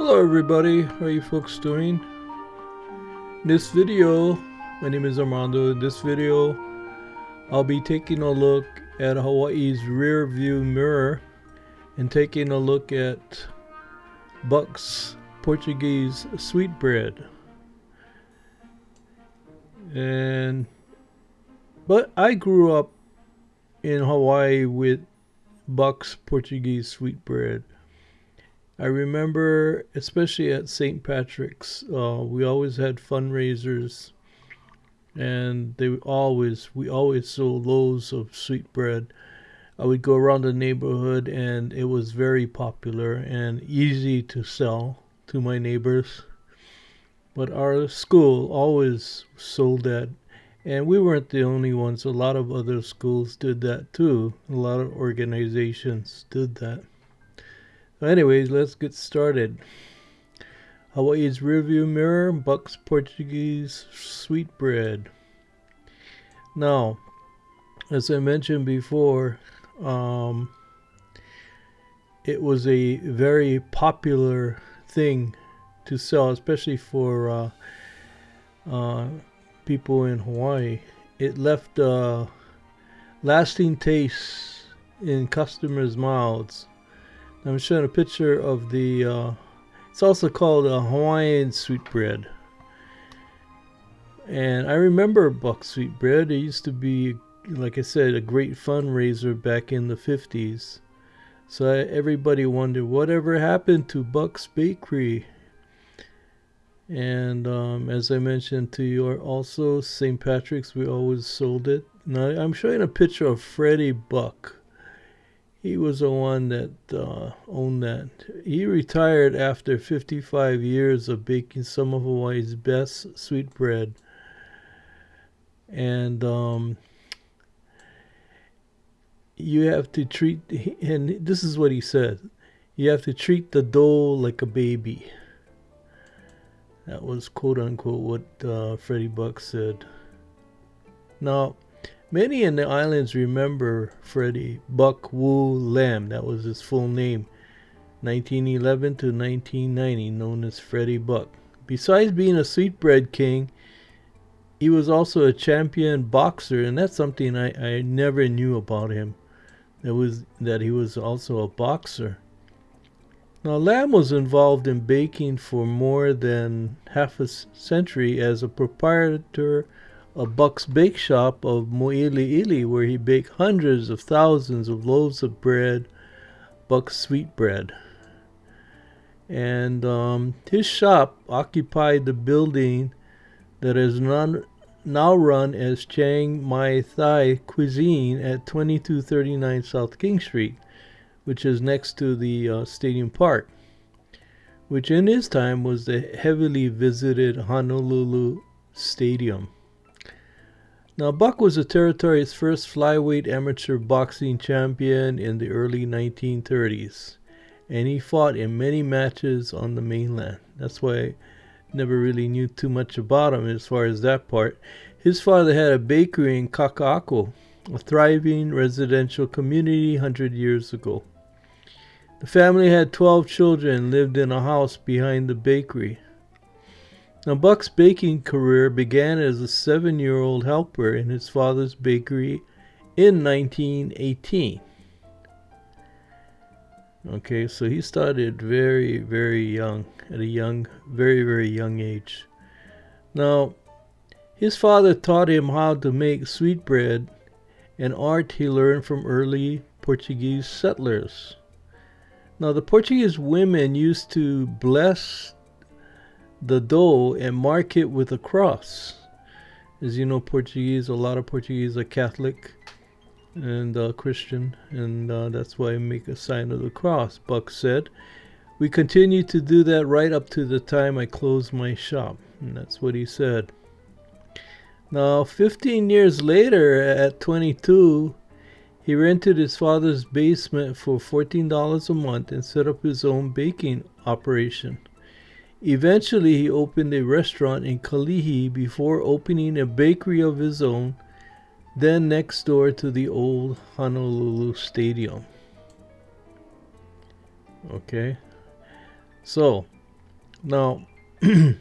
Hello everybody, how are you folks doing? In this video, my name is Armando. In this video, I'll be taking a look at Hawaii's rear view mirror and taking a look at Buck's Portuguese sweetbread. But I grew up in Hawaii with Buck's Portuguese sweetbread. I remember, especially at St. Patrick's, we always had fundraisers, and we always sold loaves of sweetbread. I would go around the neighborhood, and it was very popular and easy to sell to my neighbors. But our school always sold that, and we weren't the only ones. A lot of other schools did that too. A lot of organizations did that. Anyways, let's get started. Hawaii's rearview mirror, Buck's Portuguese sweetbread. Now, as I mentioned before, it was a very popular thing to sell, especially for people in Hawaii. It left lasting tastes in customers' mouths. I'm showing a picture of the, it's also called a Hawaiian sweetbread. And I remember Buck sweetbread. It used to be, like I said, a great fundraiser back in the 50s. So everybody wondered whatever happened to Buck's Bakery. And as I mentioned to you, also St. Patrick's, we always sold it. Now I'm showing a picture of Freddy Buck. He was the one that owned that. He retired after 55 years of baking some of Hawaii's best sweetbread. And you have to treat, and this is what he said, you have to treat the dough like a baby. That was quote unquote what Freddy Buck said. Now, many in the islands remember Freddy Buck Woo Lam. That was his full name. 1911 to 1990, known as Freddy Buck. Besides being a sweetbread king, he was also a champion boxer, and that's something I never knew about him. That he was also a boxer. Now, Lam was involved in baking for more than half a century as a proprietor of Buck's Bake Shop of Mo'ili'ili, where he baked hundreds of thousands of loaves of bread, Buck's sweetbread. And his shop occupied the building that is now run as Chiang Mai Thai Cuisine at 2239 South King Street, which is next to the Stadium Park, which in his time was the heavily visited Honolulu Stadium. Now, Buck was the territory's first flyweight amateur boxing champion in the early 1930s, and he fought in many matches on the mainland. That's why I never really knew too much about him as far as that part. His father had a bakery in Kaka'ako, a thriving residential community 100 years ago. The family had 12 children and lived in a house behind the bakery. Now, Buck's baking career began as a 7-year-old helper in his father's bakery in 1918. Okay, so he started very, very young, at a very, very young age. Now, his father taught him how to make sweetbread, an art he learned from early Portuguese settlers. Now, the Portuguese women used to bless the dough and mark it with a cross. As you know, a lot of Portuguese are Catholic and Christian, and that's why I make a sign of the cross. Buck said, "We continue to do that right up to the time I closed my shop." And that's what he said. Now, 15 years later, at 22, he rented his father's basement for $14 a month and set up his own baking operation. Eventually, he opened a restaurant in Kalihi before opening a bakery of his own, then next door to the old Honolulu Stadium. Okay, so Now, in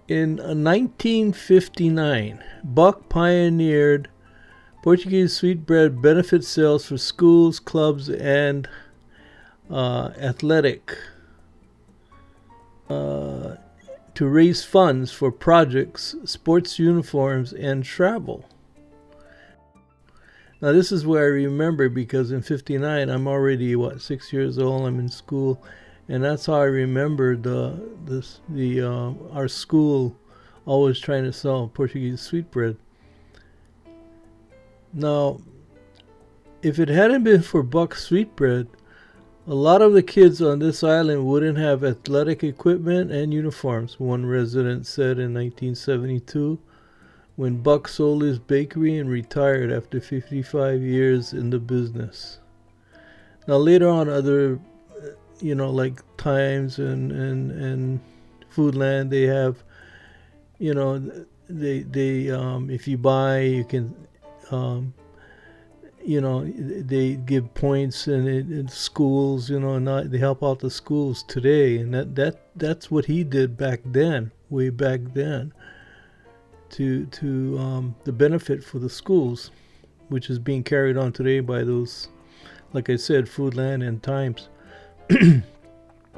1959, Buck pioneered Portuguese sweetbread benefit sales for schools, clubs, and athletic to raise funds for projects, sports uniforms, and travel. Now this is where I remember, because in '59 I'm already 6 years old. I'm in school, and that's how I remember our school always trying to sell Portuguese sweetbread. Now, if it hadn't been for Buck's sweetbread, a lot of the kids on this island wouldn't have athletic equipment and uniforms, one resident said in 1972, when Buck sold his bakery and retired after 55 years in the business. Now later on, other, like Times and Foodland, they have, they if you buy, you can, they give points in schools, and they help out the schools today, and that's what he did back then, way back then, to the benefit for the schools, which is being carried on today by those, like I said, Foodland and Times.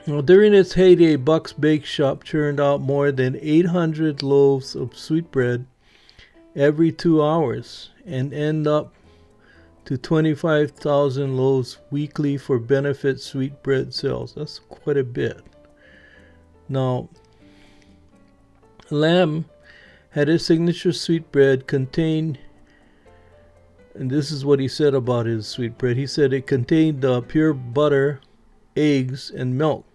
Well, during its heyday, Buck's Bake Shop churned out more than 800 loaves of sweetbread every 2 hours and end up to 25,000 loaves weekly for benefit sweetbread sales. That's quite a bit. Now, Lam had his signature sweetbread contain, and this is what he said about his sweetbread. He said it contained pure butter, eggs, and milk.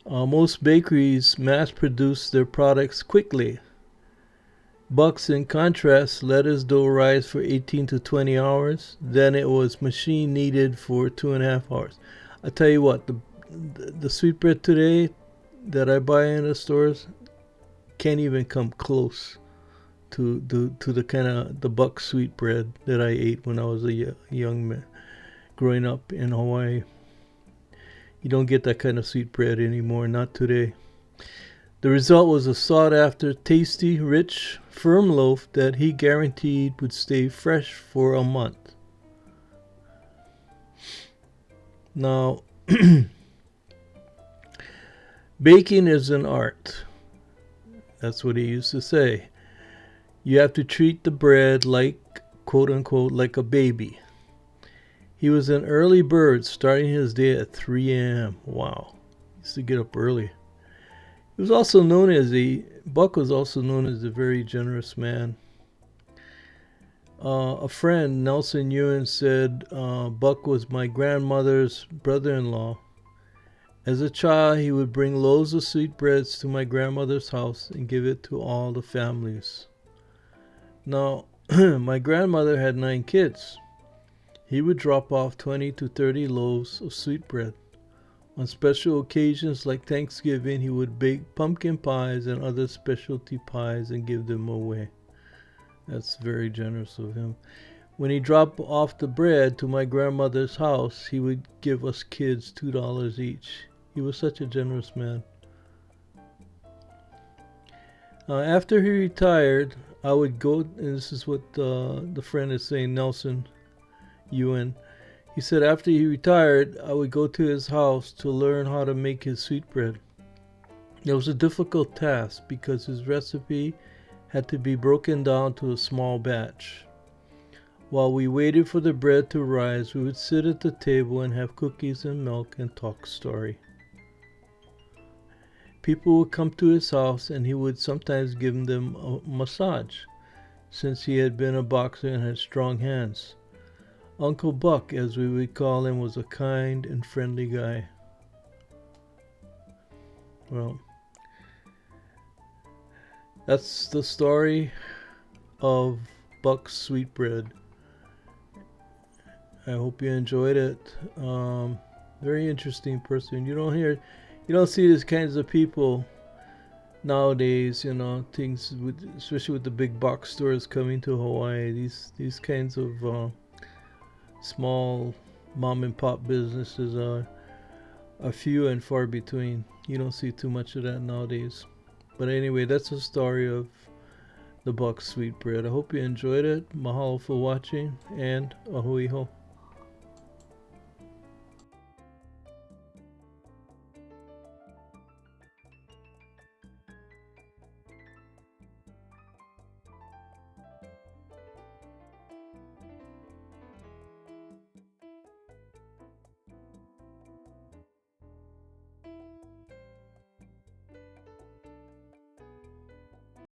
Most bakeries mass produce their products quickly. Buck's, in contrast, let his dough rise for 18 to 20 hours. Then it was machine kneaded for 2.5 hours. I tell you what, the sweetbread today that I buy in the stores can't even come close to the kind of the Buck sweetbread that I ate when I was a young man growing up in Hawaii. You don't get that kind of sweetbread anymore, not today. The result was a sought-after, tasty, rich, firm loaf that he guaranteed would stay fresh for a month. Now, baking is an art. That's what he used to say. You have to treat the bread like, quote unquote, like a baby. He was an early bird, starting his day at 3 a.m. Wow. He used to get up early. He was also known as Buck was also known as a very generous man. A friend, Nelson Ewan, said Buck was my grandmother's brother-in-law. As a child, he would bring loaves of sweetbreads to my grandmother's house and give it to all the families. Now, my grandmother had 9 kids. He would drop off 20 to 30 loaves of sweetbread. On special occasions like Thanksgiving, he would bake pumpkin pies and other specialty pies and give them away. That's very generous of him. When he dropped off the bread to my grandmother's house, he would give us kids $2 each. He was such a generous man. After he retired, I would go, and this is what the friend is saying, Nelson Ewan. He said after he retired, I would go to his house to learn how to make his sweetbread. It was a difficult task because his recipe had to be broken down to a small batch. While we waited for the bread to rise, we would sit at the table and have cookies and milk and talk story. People would come to his house and he would sometimes give them a massage, since he had been a boxer and had strong hands. Uncle Buck, as we would call him, was a kind and friendly guy. Well, that's the story of Buck's sweetbread. I hope you enjoyed it. Very interesting person. You don't see these kinds of people nowadays. Things especially with the big box stores coming to Hawaii. These kinds of small mom and pop businesses are few and far between. You don't see too much of that nowadays. But anyway, that's the story of the Buck sweetbread. I hope you enjoyed it. Mahalo for watching, and ahui ho.